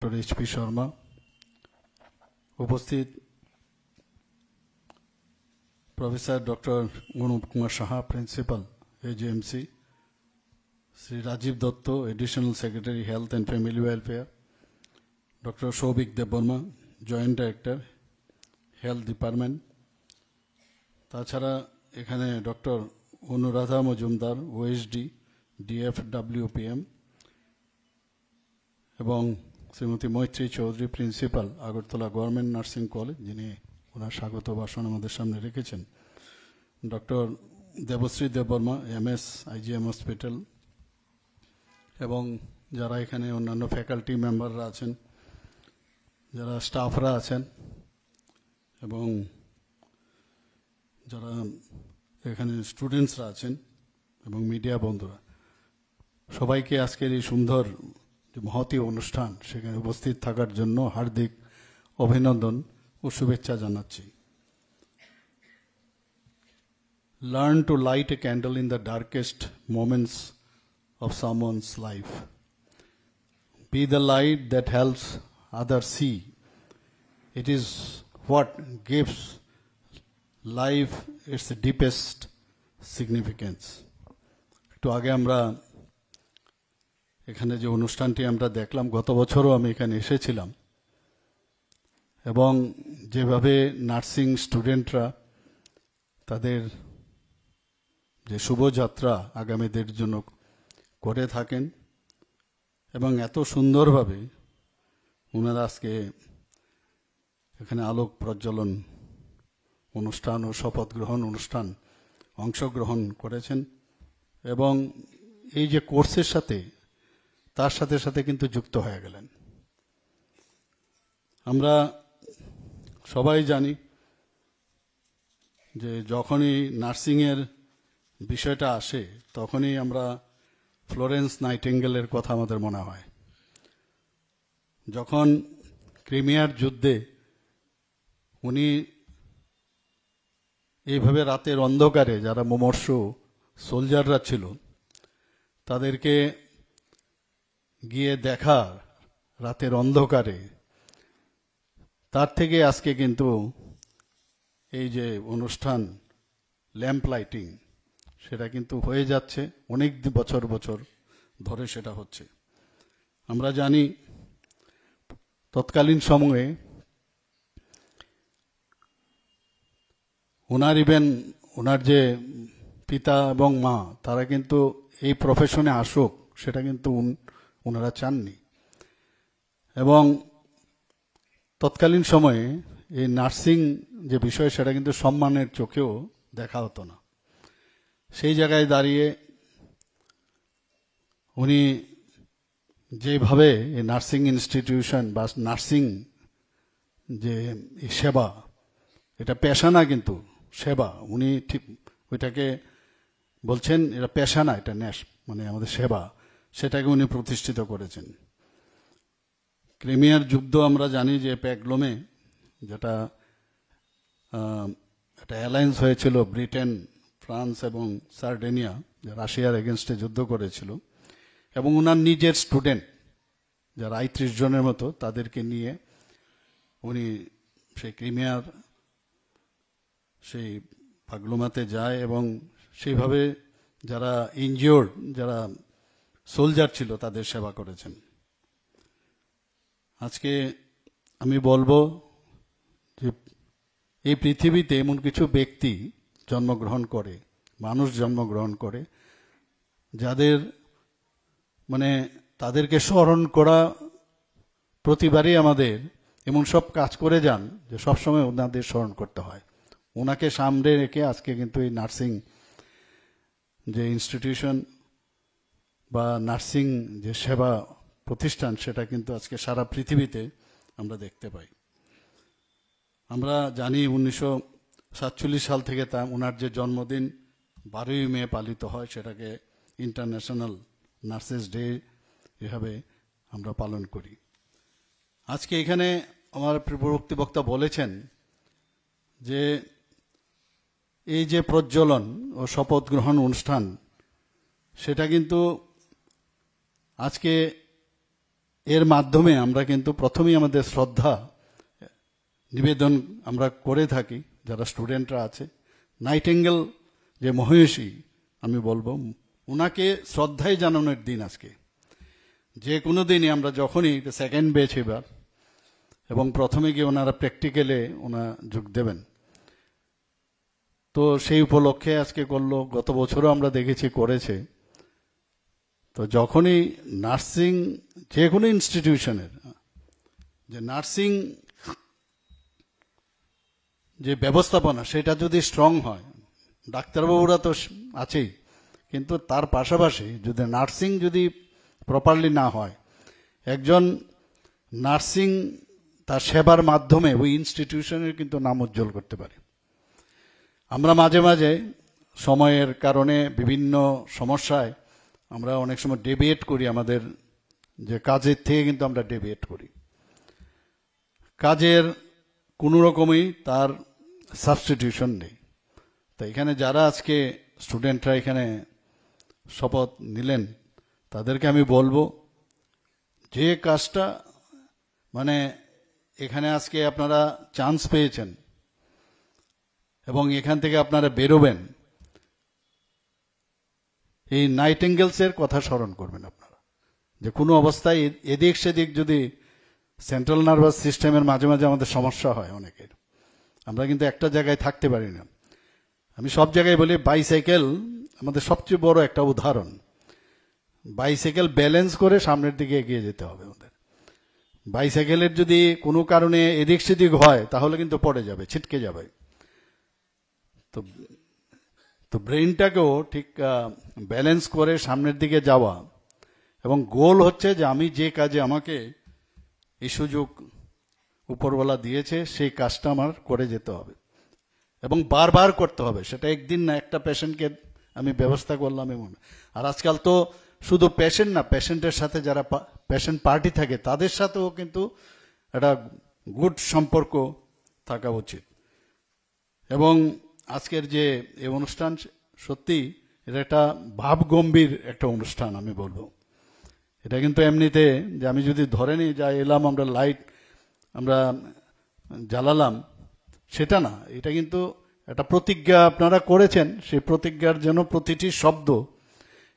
Doctor H P. Sharma, উপস্থিত professor doctor Anup Kumar Saha, principal AJMC, Shri Rajib Dutta, additional secretary health and family welfare, doctor Souvik Debbarma, joint director health department, তাছাড়া এখানে doctor Anuradha Majumdar, OSD, DFWPM, এবং Shrimati Maitri Chowdhury, principal Agartala government nursing college, যিনি ওনার স্বাগত ভাষণ আমাদের সামনে রেখেছেন, doctor Debashree Debbarma, MS, IGM hospital, এবং যারা এখানে অন্যান্য ফ্যাকাল্টি মেম্বাররা আছেন, যারা স্টাফরা আছেন, এবং যারা এখানে স্টুডেন্টসরা আছেন, এবং মিডিয়া বন্ধুরা, সবাইকে আজকের এই সুন্দর মহতী অনুষ্ঠান সেখানে উপস্থিত থাকার জন্য হার্দিক অভিনন্দন ও শুভেচ্ছা জানাচ্ছি। Learn to light a candle in the darkest moments of someone's life. Be the light that helps others see. It is what gives life its deepest significance. একটু আগে আমরা এখানে যে অনুষ্ঠানটি আমরা দেখলাম, গত বছরও আমি এখানে এসেছিলাম, এবং যেভাবে নার্সিং স্টুডেন্টরা তাদের যে শুভযাত্রা আগামীদের জন্য করে থাকেন, এবং এত সুন্দরভাবে ওনারা আজকে এখানে আলোক প্রজ্বলন অনুষ্ঠান ও শপথ গ্রহণ অনুষ্ঠান অংশগ্রহণ করেছেন, এবং এই যে কোর্সের সাথে তার সাথে সাথে কিন্তু যুক্ত হয়ে গেলেন। আমরা সবাই জানি যে যখনই নার্সিংয়ের বিষয়টা আসে তখনই আমরা ফ্লোরেন্স নাইটিঙ্গেলের কথা আমাদের মনে হয়। যখন ক্রিমিয়ার যুদ্ধে উনি এইভাবে রাতের অন্ধকারে যারা মুমূর্ষ সোলজাররা ছিল তাদেরকে গিয়ে দেখা রাতের অন্ধকারে, তার থেকে আজকে কিন্তু এই যে অনুষ্ঠান ল্যাম্প লাইটিং সেটা কিন্তু হয়ে যাচ্ছে, অনেক বছর বছর ধরে সেটা হচ্ছে। আমরা জানি তৎকালীন সময়ে ওনার যে পিতা এবং মা তারা কিন্তু এই প্রফেশনে আসুক সেটা কিন্তু ওনারা চাননি, এবং তৎকালীন সময়ে এই নার্সিং যে বিষয় সেটা কিন্তু সম্মানের চোখেও দেখা হতো না। সেই জায়গায় দাঁড়িয়ে উনি যেভাবে এই নার্সিং ইনস্টিটিউশন বা নার্সিং যে সেবা, এটা পেশা না কিন্তু সেবা, উনি ঠিক ওইটাকে বলছেন এটা পেশা না, এটা মানে আমাদের সেবা, সেটাকে উনি প্রতিষ্ঠিত করেছেন। ক্রিমিয়ার যুদ্ধ আমরা জানি যে প্যাগলোমে, যেটা একটা অ্যালায়েন্স হয়েছিল ব্রিটেন, ফ্রান্স এবং সার্ডেনিয়া, রাশিয়ার এগেনস্টে যুদ্ধ করেছিল, এবং ওনার নিজের স্টুডেন্ট যারা ৩৫ জনের মতো তাদেরকে নিয়ে উনি সেই ক্রিমিয়ার সেই পাগলোমাতে যায়, এবং সেইভাবে যারা ইনজিওর্ড যারা সোলজার ছিল তাদের সেবা করেছেন। আজকে আমি বলবো যে এই পৃথিবীতে এমন কিছু ব্যক্তি জন্মগ্রহণ করে, মানুষ জন্মগ্রহণ করে, যাদের মানে তাদেরকে স্মরণ করা প্রতিবারই আমাদের এমন সব কাজ করে যান যে সবসময় ওনাদের স্মরণ করতে হয়। ওনাকে সামনে রেখে আজকে কিন্তু এই নার্সিং যে ইনস্টিটিউশন বা নার্সিং যে সেবা প্রতিষ্ঠান সেটা কিন্তু আজকে সারা পৃথিবীতে আমরা দেখতে পাই। আমরা জানি 1947 সাল থেকে ওনার যে জন্মদিন 12ই মে পালিত হয়, সেটাকে ইন্টারন্যাশনাল নার্সেস ডে এভাবে আমরা পালন করি। আজকে এখানে আমার পূর্ববর্তী বক্তা বলেছেন যে এই যে প্রজ্বলন ও শপথ গ্রহণ অনুষ্ঠান সেটা কিন্তু আজকে এর মাধ্যমে আমরা কিন্তু প্রথমেই আমাদের শ্রদ্ধা নিবেদন আমরা করে থাকি যারা স্টুডেন্টরা আছে। নাইটিঙ্গেল যে মহিষী আমি বলবো, ওনাকে শ্রদ্ধাই জানানোর দিন আজকে। যে কোনো দিনই আমরা যখনই সেকেন্ড ব্যাচ এবার, এবং প্রথমে গিয়ে ওনারা প্র্যাকটিক্যালে যোগ দেবেন, তো সেই উপলক্ষে আজকে করলো। গত বছরও আমরা দেখেছি করেছে। তো যখনই নার্সিং যে কোনো ইনস্টিটিউশনের যে নার্সিং যে ব্যবস্থাপনা সেটা যদি স্ট্রং হয়, ডাক্তারবাবুরা তো আছেই, কিন্তু তার পাশাপাশি যদি নার্সিং যদি প্রপারলি না হয়, একজন নার্সিং তার সেবার মাধ্যমে ওই ইনস্টিটিউশনের কিন্তু নাম উজ্জ্বল করতে পারে। আমরা মাঝে মাঝে সময়ের কারণে বিভিন্ন সমস্যায় আমরা অনেক সময় ডেভিয়েট করি, আমাদের যে কাজের থেকে কিন্তু আমরা ডেভিয়েট করি। কাজের কোনো রকমই তার সাবস্টিটিউশন নেই। তো এখানে যারা আজকে স্টুডেন্টরা এখানে শপথ নিলেন, তাদেরকে আমি বলবো যে কাজটা মানে এখানে আজকে আপনারা চান্স পেয়েছেন এবং এখান থেকে আপনারা বেরোবেন, এই নাইটিঙ্গেলসের কথা স্মরণ করবেন আপনারা। যে কোনো অবস্থায় এদিক সেদিক যদি সেন্ট্রাল নার্ভাস সিস্টেমের মাঝে মাঝে আমাদের সমস্যা হয় অনেকের, আমরা কিন্তু একটা জায়গায় থাকতে পারি না। আমি সব জায়গায় বলি বাইসাইকেল আমাদের সবচেয়ে বড় একটা উদাহরণ। বাইসাইকেল ব্যালেন্স করে সামনের দিকে এগিয়ে যেতে হবে আমাদের। বাইসাইকেলের যদি কোনো কারণে এদিক সেদিক হয় তাহলে কিন্তু পড়ে যাবে, ছিটকে যাবে। তো ব্রেইনটাকেও ঠিক ব্যালেন্স করে সামনের দিকে যাওয়া, এবং গোল হচ্ছে যে আমি যে কাজে আমাকে এই সুযোগ উপরওয়ালা দিয়েছে সেই কাজটা আমার করে যেতে হবে এবং বারবার করতে হবে। সেটা একদিন না, একটা পেশেন্টকে আমি ব্যবস্থা করলাম এমন। আর আজকাল তো শুধু পেশেন্ট না, পেশেন্টের সাথে যারা পেশেন্ট পার্টি থাকে তাদের সাথেও কিন্তু একটা গুড সম্পর্ক থাকা উচিত। এবং আজকের যে এই অনুষ্ঠান সত্যি এটা একটা ভাবগম্ভীর একটা অনুষ্ঠান আমি বলবো। এটা কিন্তু এমনিতে যে আমি যদি ধরে নিই যা এলাম আমরা লাইট আমরা জ্বালালাম সেটা না, এটা কিন্তু একটা প্রতিজ্ঞা আপনারা করেছেন। সেই প্রতিজ্ঞার যেন প্রতিটি শব্দ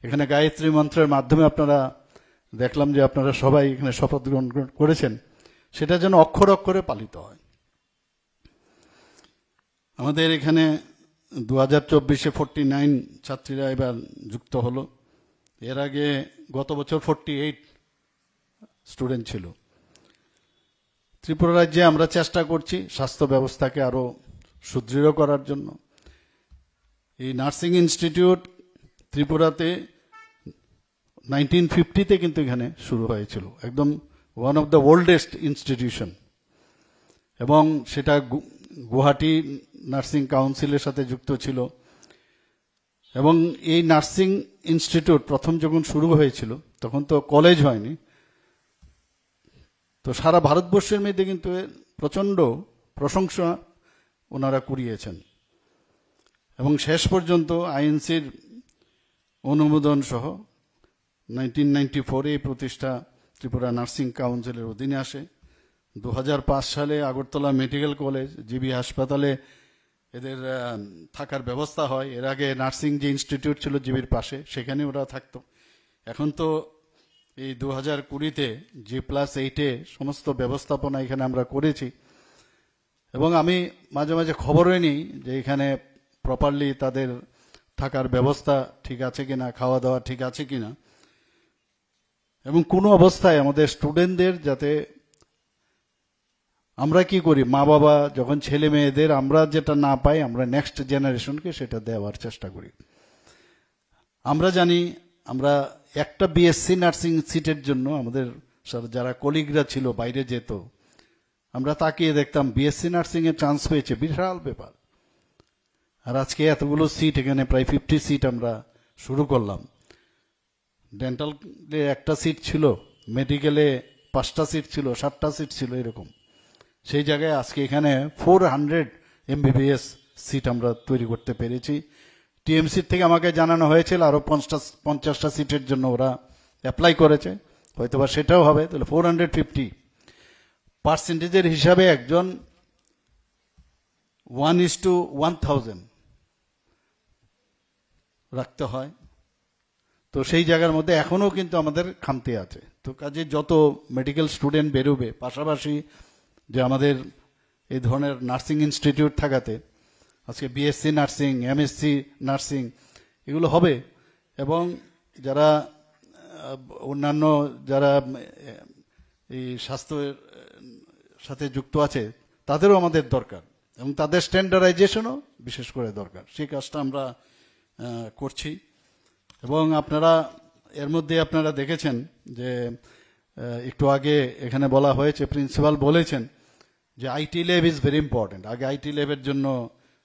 এখানে গায়ত্রী মন্ত্রের মাধ্যমে আপনারা দেখলাম যে আপনারা সবাই এখানে শপথ গ্রহণ করেছেন, সেটা যেন অক্ষর অক্ষরে পালিত হয়। আমাদের এখানে 2024-এ 49 ছাত্রীরা এবার যুক্ত হলো। এর আগে গত বছর 48 স্টুডেন্ট ছিল। ত্রিপুরা রাজ্যে আমরা চেষ্টা করছি স্বাস্থ্য ব্যবস্থাকে আরো সুদৃঢ় করার জন্য। এই নার্সিং ইনস্টিটিউট ত্রিপুরাতে 1950-তে কিন্তু এখানে শুরু হয়েছিল, একদম one of the oldest institution, এবং সেটা গুয়াহাটি নার্সিং কাউন্সিলের সাথে যুক্ত ছিল। এবং এই নার্সিং ইনস্টিটিউট প্রথম যখন শুরু হয়েছিল তখন তো কলেজ হয়নি, তো সারা ভারতবর্ষের মধ্যে কিন্তু প্রচন্ড প্রশংসা ওনারা কুড়িয়েছেন। এবং শেষ পর্যন্ত আইএনসির অনুমোদন সহ 1994-এ এই প্রতিষ্ঠা ত্রিপুরা নার্সিং কাউন্সিলের অধীনে আসে। 2005 সালে আগরতলা মেডিকেল কলেজ জিবি হাসপাতালে এদের থাকার ব্যবস্থা হয়। এর আগে নার্সিং যে ইনস্টিটিউট ছিল জিবির পাশে, সেখানে ওরা থাকতো। এখন তো এই 2020-তে G+8-এ সমস্ত ব্যবস্থাপনা এখানে আমরা করেছি। এবং আমি মাঝে মাঝে খবরই নিই যে এখানে প্রপারলি তাদের থাকার ব্যবস্থা ঠিক আছে কিনা, খাওয়া দাওয়া ঠিক আছে কিনা, এবং কোনো অবস্থায় আমাদের স্টুডেন্টদের যাতে আমরা কি করি, মা বাবা যখন ছেলে মেয়েদের আমরা যেটা না পাই আমরা নেক্সট জেনারেশনকে সেটা দেওয়ার চেষ্টা করি। আমরা জানি আমরা একটা বিএসসি নার্সিং সিটের জন্য আমাদের যারা কলিগরা ছিল বাইরে যেত, আমরা তাকিয়ে দেখতাম বিএসসি নার্সিং এ চান্স পেয়েছে, বিশাল ব্যাপার। আর আজকে এতগুলো সিট, এখানে প্রায় 50 সিট আমরা শুরু করলাম। ডেন্টালে একটা সিট ছিল, মেডিকেলে 5টা সিট ছিল, 7টা সিট ছিল, এরকম। সেই জায়গায় আজকে এখানে 400 MBBS সিট আমরা তৈরি করতে পেরেছি। টিএমসি থেকে আমাকে জানানো হয়েছিল আরো 50টা সিটের জন্য ওরা অ্যাপ্লাই করেছে, হয়তোবা সেটাও হবে, তাহলে 450 পার্সেন্টেজের হিসাবে একজন 1:1000 রাখতে হয়। তো সেই জায়গার মধ্যে এখনো কিন্তু আমাদের খামতি আছে। তো কাজে যত মেডিকেল স্টুডেন্ট বেরোবে, পাশাপাশি যে আমাদের এই ধরনের নার্সিং ইনস্টিটিউট থাকাতে আজকে বিএসসি নার্সিং, এমএসসি নার্সিং এগুলো হবে, এবং যারা অন্যান্য যারা এই স্বাস্থ্যের সাথে যুক্ত আছে তাদেরও আমাদের দরকার, এবং তাদের স্ট্যান্ডার্ডাইজেশনও বিশেষ করে দরকার। সেই কাজটা আমরা করছি। এবং আপনারা এর মধ্যে আপনারা দেখেছেন যে একটু আগে এখানে বলা হয়েছে, প্রিন্সিপাল বলেছেন যে IT lab is very important. আগে আইটি ল্যাবের জন্য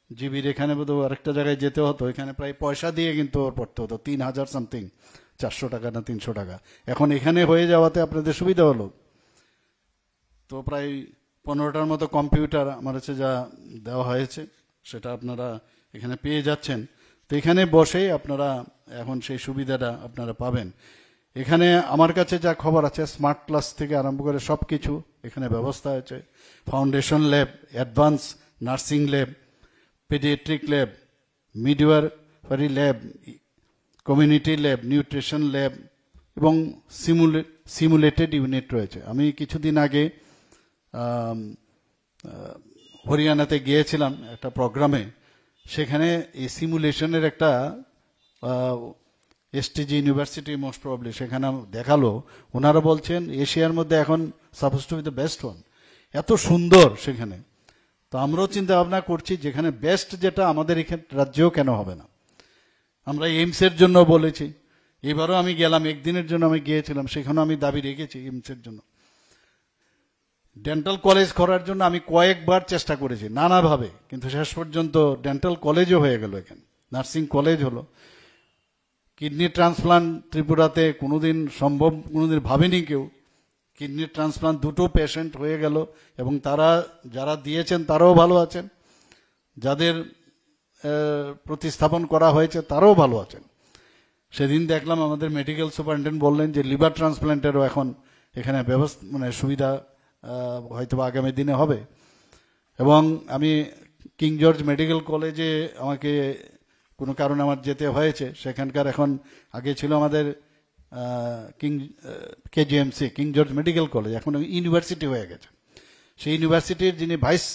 জিবির এখানে বোধহয় আরেকটা জায়গায় যেতে হতো, এখানে প্রায় পয়সা দিয়ে কিন্তু পড়তে হতো, 3000 সামথিং, 400 টাকা না 300 টাকা। এখন এখানে হয়ে যাওয়াতে আপনাদের সুবিধা হলো। তো প্রায় 15টার মতো কম্পিউটার আমার কাছে যা দেওয়া হয়েছে সেটা আপনারা এখানে পেয়ে যাচ্ছেন। তো এখানে বসেই আপনারা এখন সেই সুবিধাটা আপনারা পাবেন। এখানে আমার কাছে যা খবর আছে, স্মার্ট ক্লাস থেকে আরম্ভ করে সব কিছু এখানে ব্যবস্থা আছে। Foundation lab, advance nursing lab, paediatric lab, midwifery lab, community lab, nutrition lab এবং সিমুলেটেড ইউনিট রয়েছে। আমি কিছুদিন আগে হরিয়ানাতে গিয়েছিলাম একটা প্রোগ্রামে, সেখানে এই সিমুলেশনের একটা এসটিজি ইউনিভার্সিটি মোস্ট প্রবলি সেখানে দেখালো। ওনারা বলছেন এশিয়ার মধ্যে এখন suppose two B the best one, এত সুন্দর সেখানে। তো আমরাও চিন্তা ভাবনা করছি যেখানে বেস্ট যেটা আমাদের এখানে রাজ্যেও কেন হবে না। আমরা এইমসের জন্য বলেছি, এবারও আমি গেলাম, একদিনের জন্য আমি গিয়েছিলাম, সেখানেও আমি দাবি রেখেছি এইমসের জন্য। ডেন্টাল কলেজ করার জন্য আমি কয়েকবার চেষ্টা করেছি নানাভাবে, কিন্তু শেষ পর্যন্ত ডেন্টাল কলেজও হয়ে গেল, এখানে নার্সিং কলেজ হলো। কিডনি ট্রান্সপ্লান্ট ত্রিপুরাতে কোনোদিন সম্ভব, কোনোদিন ভাবেনি কেউ। কিডনি ট্রান্সপ্লান্ট 2টো পেশেন্ট হয়ে গেল, এবং তারা যারা দিয়েছেন তারাও ভালো আছেন, যাদের প্রতিস্থাপন করা হয়েছে তারাও ভালো আছেন। সেদিন দেখলাম আমাদের মেডিকেল সুপারিনটেন্ডেন্ট বললেন যে লিভার ট্রান্সপ্লান্টেরও এখন এখানে ব্যবস্থা, মানে সুবিধা হয়তো আগামী দিনে হবে। এবং আমি কিং জর্জ মেডিকেল কলেজে আমাকে কোনো কারণে আমার যেতে হয়েছে, সেখানকার এখন আগে ছিল আমাদের কেজিএমসি, কিং জর্জ মেডিকেল কলেজ, এখন ইউনিভার্সিটি হয়ে গেছে। সেই ইউনিভার্সিটির যিনি ভাইস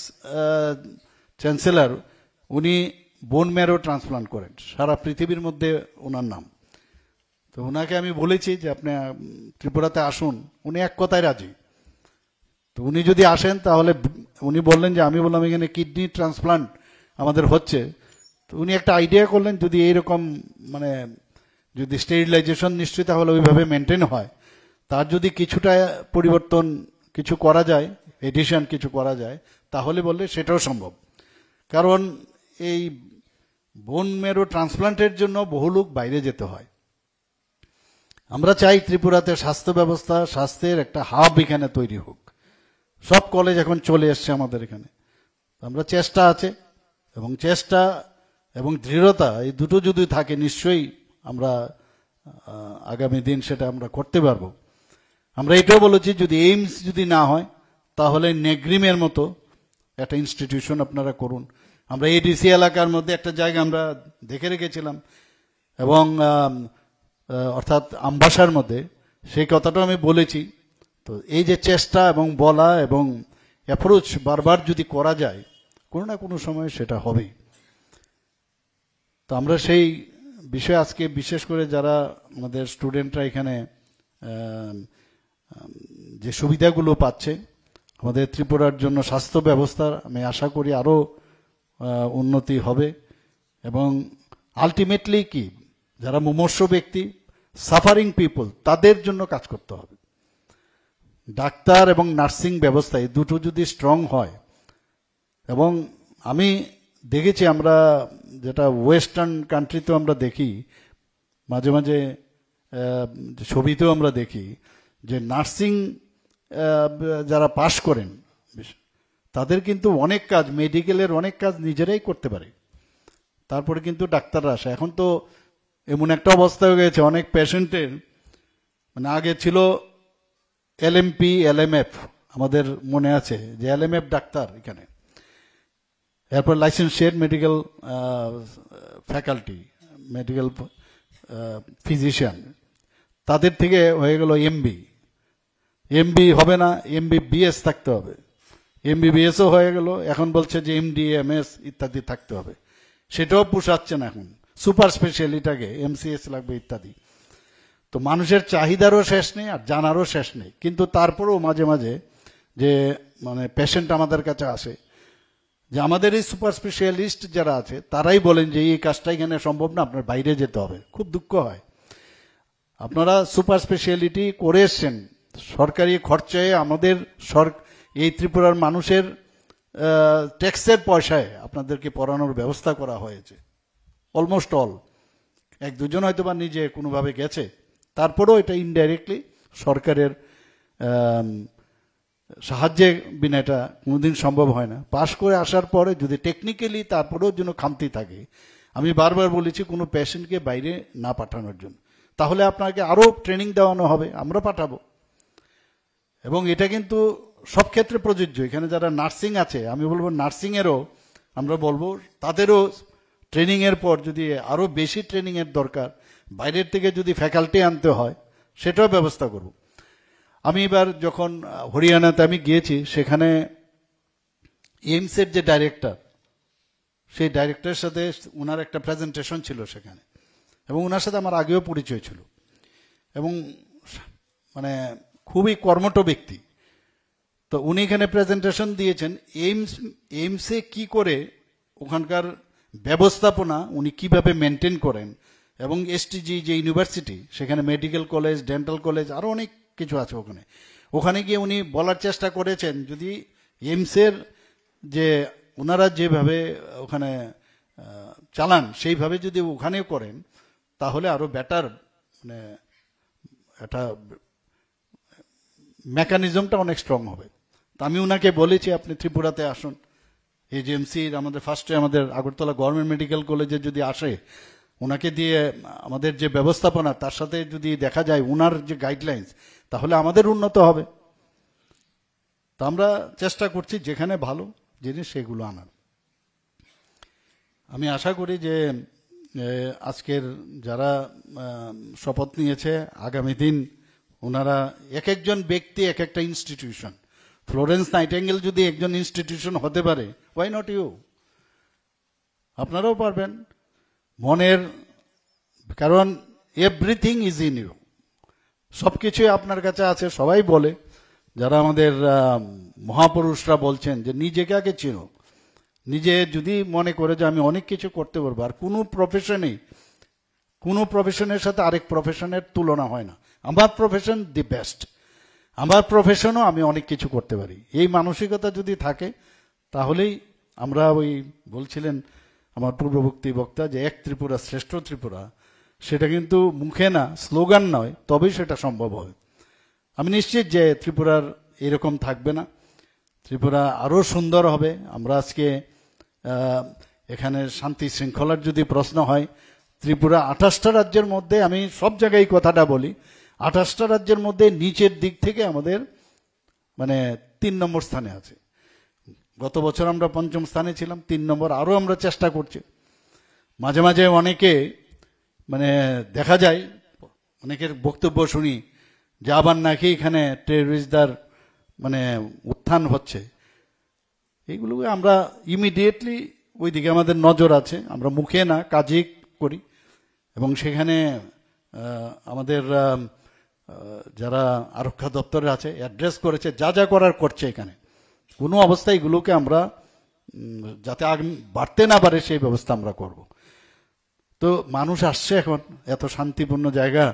চ্যান্সেলর, উনি বোন ম্যারো ট্রান্সপ্লান্ট করেন, সারা পৃথিবীর মধ্যে ওনার নাম। তো ওনাকে আমি বলেছি যে আপনি ত্রিপুরাতে আসুন, উনি এক কথায় রাজি। তো উনি যদি আসেন তাহলে, উনি বললেন যে, আমি বললাম এখানে কিডনি ট্রান্সপ্লান্ট আমাদের হচ্ছে, তো উনি একটা আইডিয়া করলেন যদি এইরকম মানে যদি স্টেরিলাইজেশন নিশ্চয়ই তাহলে ওইভাবে মেনটেন হয়, তার যদি কিছুটা পরিবর্তন কিছু করা যায়, এডিশন কিছু করা যায়, তাহলে বললে সেটাও সম্ভব। কারণ এই বোন ম্যারো ট্রান্সপ্লান্টের জন্য বহু লোক বাইরে যেতে হয়। আমরা চাই ত্রিপুরাতে স্বাস্থ্য ব্যবস্থা, স্বাস্থ্যের একটা হাব এখানে তৈরি হোক। সব কলেজ এখন চলে এসছে আমাদের এখানে। আমরা চেষ্টা আছে, এবং চেষ্টা এবং দৃঢ়তা এই দুটো যদি থাকে, নিশ্চয়ই আমরা আগামী দিন সেটা আমরা করতে পারবো। আমরা এটাও বলেছি যদি এইমস যদি না হয় তাহলে নেগ্রিমের মতো একটা ইনস্টিটিউশন আপনারা করুন। আমরা এডিসি এলাকার মধ্যে একটা জায়গা আমরা দেখে রেখেছিলাম, এবং অর্থাৎ আমবাসার মধ্যে, সেই কথাটাও আমি বলেছি। তো এই যে চেষ্টা এবং বলা এবং অ্যাপ্রোচ বারবার যদি করা যায়, কোনো না কোনো সময় সেটা হবেই। তো আমরা সেই বিষয়ে আজকে বিশেষ করে যারা আমাদের স্টুডেন্টরা এখানে যে সুবিধাগুলো পাচ্ছে, আমাদের ত্রিপুরার জন্য স্বাস্থ্য ব্যবস্থার আমি আশা করি আরও উন্নতি হবে। এবং আলটিমেটলি কি, যারা মুমূর্ষু ব্যক্তি, সাফারিং পিপল, তাদের জন্য কাজ করতে হবে। ডাক্তার এবং নার্সিং ব্যবস্থা এই দুটো যদি স্ট্রং হয়, এবং আমি দেখেছি আমরা যেটা ওয়েস্টার্ন কান্ট্রিতেও আমরা দেখি, মাঝে মাঝে ছবিতেও আমরা দেখি যে নার্সিং যারা পাশ করেন তাদের কিন্তু অনেক কাজ, মেডিকেলের অনেক কাজ নিজেরাই করতে পারে, তারপরে কিন্তু ডাক্তাররা আসে। এখন তো এমন একটা অবস্থা হয়ে গেছে অনেক পেশেন্টের, মানে আগে ছিল এলএমপি এলএমএফ আমাদের মনে আছে যে এলএমএফ ডাক্তার এখানে, এরপর লাইসেন্সিয়েট মেডিকেল ফ্যাকাল্টি, মেডিকেল ফিজিশিয়ান, তাদের থেকে হয়ে গেল এমবি। এমবি হবে না, এমবিবিএস থাকতে হবে। এমবিবিএসও হয়ে গেল, এখন বলছে যে এমডি এমএস ইত্যাদি থাকতে হবে, সেটাও পোষাচ্ছে না এখন। সুপার স্পেশালিটাকে এমসিএস লাগবে ইত্যাদি। তো মানুষের চাহিদারও শেষ নেই আর জানারও শেষ নেই, কিন্তু তারপরেও মাঝে মাঝে যে মানে পেশেন্ট আমাদের কাছে আসে, যে আমাদের এই সুপার স্পেশালিস্ট যারা আছে তারাই বলেন যে এই কাজটা এখানে সম্ভব না, আপনার বাইরে যেতে হবে। খুব দুঃখ হয়, আপনারা সুপার স্পেশালিটি করে এসছেন সরকারি খরচায়, আমাদের এই ত্রিপুরার মানুষের ট্যাক্সের পয়সায় আপনাদেরকে পড়ানোর ব্যবস্থা করা হয়েছে, অলমোস্ট অল। এক দুজন হয়তো বা নিজে কোনোভাবে গেছে, তারপরেও এটা ইনডাইরেক্টলি সরকারের সাহায্যে বিনা এটা কোনোদিন সম্ভব হয় না। পাশ করে আসার পরে যদি টেকনিক্যালি তারপরেও যেন খামতি থাকে, আমি বারবার বলেছি কোনো পেশেন্টকে বাইরে না পাঠানোর জন্য, তাহলে আপনাকে আরও ট্রেনিং দেওয়ানো হবে, আমরা পাঠাবো। এবং এটা কিন্তু সব ক্ষেত্রে প্রযোজ্য। এখানে যারা নার্সিং আছে, আমি বলবো নার্সিংয়েরও আমরা বলবো তাদেরও ট্রেনিংয়ের পর যদি আরও বেশি ট্রেনিংয়ের দরকার, বাইরের থেকে যদি ফ্যাকাল্টি আনতে হয় সেটাও ব্যবস্থা করব। আমি এবার যখন হরিয়ানাতে আমি গিয়েছি, সেখানে এইমসের যে ডাইরেক্টর, সেই ডাইরেক্টরের সাথে ওনার একটা প্রেজেন্টেশন ছিল সেখানে, এবং ওনার সাথে আমার আগেও পরিচয় ছিল, এবং মানে খুবই কর্মঠ ব্যক্তি। তো উনি এখানে প্রেজেন্টেশন দিয়েছেন এইমসে কি করে ওখানকার ব্যবস্থাপনা উনি কিভাবে মেনটেন করেন, এবং এসটিজি যে ইউনিভার্সিটি, সেখানে মেডিকেল কলেজ, ডেন্টাল কলেজ, আরও অনেক কিছু আছে ওখানে। ওখানে গিয়ে উনি বলার চেষ্টা করেছেন যদি এইমসের যে ওনারা যেভাবে ওখানে চালান সেইভাবে যদি ওখানেও করেন তাহলে আরও বেটার, মানে একটা মেকানিজমটা অনেক স্ট্রং হবে। তা আমি ওনাকে বলেছি আপনি ত্রিপুরাতে আসুন, এজিএমসির আমাদের ফার্স্টে আমাদের আগরতলা গভর্নমেন্ট মেডিকেল কলেজে যদি আসে, ওনাকে দিয়ে আমাদের যে ব্যবস্থাপনা তার সাথে যদি দেখা যায় ওনার যে গাইডলাইন্স, তাহলে আমাদের উন্নত হবে। তো আমরা চেষ্টা করছি যেখানে ভালো জিনিস সেগুলো আনার। আমি আশা করি যে আজকের যারা শপথ নিয়েছে, আগামী দিন ওনারা এক একজন ব্যক্তি এক একটা ইনস্টিটিউশন। ফ্লোরেন্স নাইটিঙ্গেল যদি একজন ইনস্টিটিউশন হতে পারে, ওয়াই নট ইউ? আপনারাও পারবেন মনের, কারণ এভরিথিং ইজ ইন ইউ, সবকিছুই আপনার কাছে আছে। সবাই বলে, যারা আমাদের মহাপুরুষরা বলছেন যে নিজেকে আগে চিনো। নিজে যদি মনে করে যে আমি অনেক কিছু করতে পারবো, আর কোনো প্রফেশনের সাথে আরেক প্রফেশনের তুলনা হয় না। আমার প্রফেশন দি বেস্ট, আমার প্রফেশনও আমি অনেক কিছু করতে পারি, এই মানসিকতা যদি থাকে তাহলেই আমরা ওই বলছিলেন আমার পূর্ববর্তী বক্তা যে এক ত্রিপুরা শ্রেষ্ঠ ত্রিপুরা, সেটা কিন্তু মুখে না, স্লোগান নয়, তবেই সেটা সম্ভব হবে। আমি নিশ্চিত যে ত্রিপুরার এরকম থাকবে না, ত্রিপুরা আরও সুন্দর হবে। আমরা আজকে এখানে শান্তি শৃঙ্খলার যদি প্রশ্ন হয়, ত্রিপুরা 28টা রাজ্যের মধ্যে, আমি সব জায়গায় কথাটা বলি, 28টা রাজ্যের মধ্যে নিচের দিক থেকে আমাদের মানে 3 নম্বর স্থানে আছে। গত বছর আমরা 5ম স্থানে ছিলাম, 3 নম্বর, আরও আমরা চেষ্টা করছি। মাঝে মাঝে অনেকে মানে দেখা যায়, অনেকের বক্তব্য শুনি যে আবার নাকি এখানে টেররিস্টদের মানে উত্থান হচ্ছে। এইগুলোকে আমরা ইমিডিয়েটলি ওই দিকে আমাদের নজর আছে, আমরা মুখে না কাজই করি। এবং সেখানে আমাদের যারা আরক্ষা দপ্তরে আছে অ্যাড্রেস করেছে, যা যা করার করছে, এখানে কোনো অবস্থায় এগুলোকে আমরা যাতে বাড়তে না পারে সেই ব্যবস্থা আমরা করব। তো মানুষ আসছে এখন, এত শান্তিপূর্ণ জায়গা,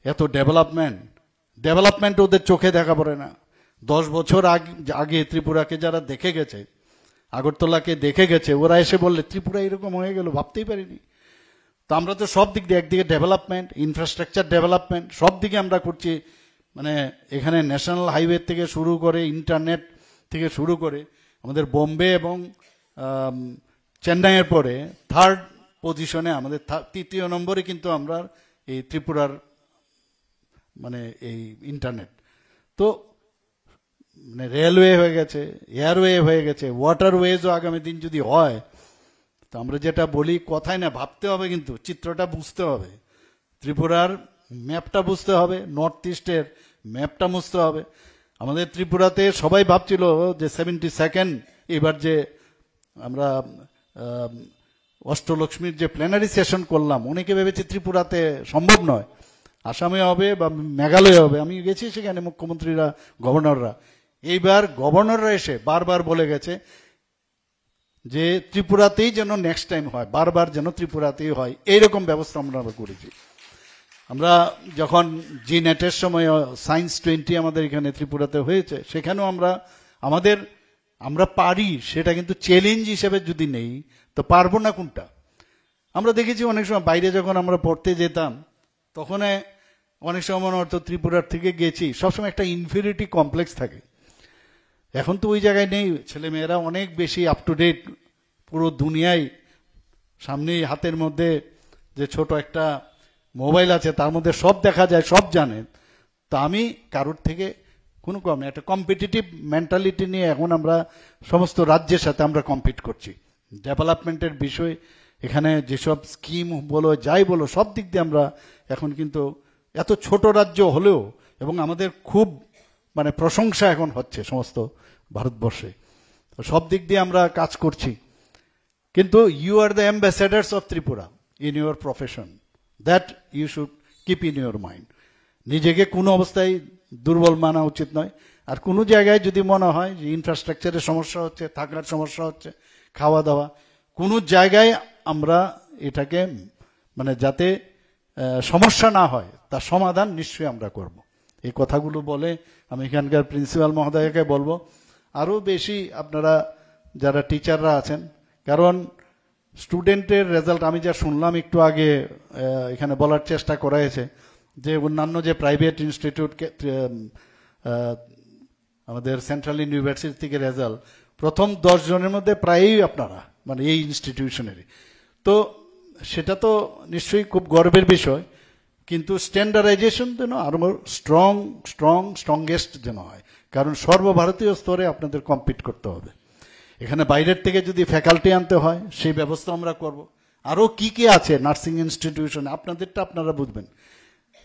এত ডেভেলপমেন্ট ওদের চোখে দেখা পড়ে না। 10 বছর আগে ত্রিপুরাকে যারা দেখে গেছে, আগরতলাকে দেখে গেছে, ওরা এসে বললে ত্রিপুরা এরকম হয়ে গেল, ভাবতেই পারিনি। তো আমরা তো সব দিক দিয়ে, একদিকে ডেভেলপমেন্ট, ইনফ্রাস্ট্রাকচার ডেভেলপমেন্ট, সব দিকে আমরা করছি। মানে এখানে ন্যাশনাল হাইওয়ে থেকে শুরু করে, ইন্টারনেট থেকে শুরু করে, আমাদের বোম্বে এবং চেন্নাইয়ের পরে 3rd পজিশনে, আমাদের 3য় নম্বরে কিন্তু আমরা এই ত্রিপুরার মানে এই ইন্টারনেট। তো মানে রেলওয়ে হয়ে গেছে, এয়ারওয়ে হয়ে গেছে, ওয়াটারওয়েজও আগামী দিন যদি হয়, তো আমরা যেটা বলি কথাই না, ভাবতে হবে, কিন্তু চিত্রটা বুঝতে হবে, ত্রিপুরার ম্যাপটা বুঝতে হবে, নর্থ ইস্টের ম্যাপটা বুঝতে হবে। আমাদের ত্রিপুরাতে সবাই ভাবছিল যে 72nd এবার যে আমরা অষ্টলক্ষ্মীর যে প্ল্যানারি সেশন করলাম, অনেকে ভেবেছে ত্রিপুরাতে সম্ভব নয়, আসামে হবে বা মেঘালয়ে হবে। আমি গেছি সেখানে, মুখ্যমন্ত্রীরা, গভর্নররা, এইবার গভর্নররা এসে বারবার বলে গেছে যে ত্রিপুরাতেই যেন নেক্সট টাইম হয়, বারবার যেন ত্রিপুরাতেই হয়, এইরকম ব্যবস্থা আমরা করেছি। আমরা যখন জি নেটের সময় সায়েন্স 20 আমাদের এখানে ত্রিপুরাতে হয়েছে, সেখানেও আমরা পারি, সেটা কিন্তু চ্যালেঞ্জ হিসেবে যদি নেই তো পারবো না কোনটা। আমরা দেখেছি অনেক সময় বাইরে যখন আমরা পড়তে যেতাম, তখন অনেক সময় মনে হতো ত্রিপুরার থেকে গেছি, সবসময় একটা ইনফিরিটি কমপ্লেক্স থাকে। এখন তো ওই জায়গায় নেই, ছেলেমেয়েরা অনেক বেশি আপ টু ডেট, পুরো দুনিয়ায় সামনেই হাতের মধ্যে যে ছোট একটা মোবাইল আছে, তার মধ্যে সব দেখা যায়, সব জানে। তা আমি কারোর থেকে কোনো কম নেই, একটা কম্পিটিটিভ মেন্টালিটি নিয়ে এখন আমরা সমস্ত রাজ্যের সাথে আমরা কম্পিট করছি। ডেভেলপমেন্টের বিষয়, এখানে যেসব স্কিম বলো, যাই বলো, সব দিক দিয়ে আমরা এখন কিন্তু এত ছোট রাজ্য হলেও, এবং আমাদের খুব মানে প্রশংসা এখন হচ্ছে সমস্ত ভারতবর্ষে, তো সব দিক দিয়ে আমরা কাজ করছি। কিন্তু you are the ambassadors of Tripura in your profession, that you should keep in your mind. নিজেকে কোনো অবস্থায় দুর্বল মানা উচিত নয়। আর কোনো জায়গায় যদি মনে হয় যে ইনফ্রাস্ট্রাকচারের সমস্যা হচ্ছে, থাকার সমস্যা হচ্ছে, খাওয়া দাওয়া, কোনো জায়গায় আমরা এটাকে মানে যাতে সমস্যা না হয় তার সমাধান নিশ্চয়ই আমরা করব। এই কথাগুলো বলে আমি এখানকার প্রিন্সিপাল মহোদয়কে বলবো আরও বেশি আপনারা যারা টিচাররা আছেন, কারণ স্টুডেন্টের রেজাল্ট আমি যা শুনলাম একটু আগে, এখানে বলার চেষ্টা করা হয়েছে যে অন্যান্য যে প্রাইভেট ইনস্টিটিউট, আমাদের সেন্ট্রাল ইউনিভার্সিটি থেকে রেজাল্ট, প্রথম 10 জনের মধ্যে প্রায়ই আপনারা মানে এই ইনস্টিটিউশনেরই, তো সেটা তো নিশ্চয়ই খুব গর্বের বিষয়। কিন্তু স্ট্যান্ডার্ডাইজেশন যেন আরো স্ট্রংগেস্ট যেন হয়, কারণ সর্বভারতীয় স্তরে আপনাদের কম্পিট করতে হবে। এখানে বাইরের থেকে যদি ফ্যাকাল্টি আনতে হয়, সেই ব্যবস্থা আমরা করব। আরও কি কি আছে নার্সিং ইনস্টিটিউশন, আপনাদেরটা আপনারা বুঝবেন।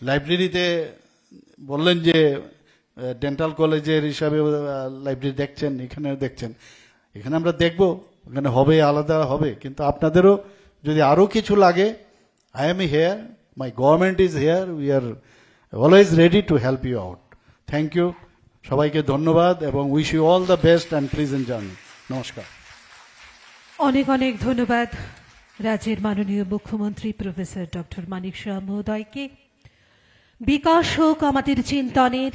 লাইব্রেরিতে বললেন যে ডেন্টাল কলেজের হিসাবে লাইব্রেরি দেখছেন, এখানেও দেখছেন, এখানে আমরা দেখব, এখানে হবে, আলাদা হবে, কিন্তু আপনাদেরও যদি আরও কিছু লাগে, I am here, my government is here, we are always ready to help you out. Thank you, সবাইকে ধন্যবাদ এবং wish you all the best and pleasant journey. নমস্কার। অনেক অনেক ধন্যবাদ রাজ্যের মাননীয় মুখ্যমন্ত্রী প্রফেসর ডক্টর মানিক সাহা মহোদয়কে। বিকাশ হোক আমাদের চিন্তনের,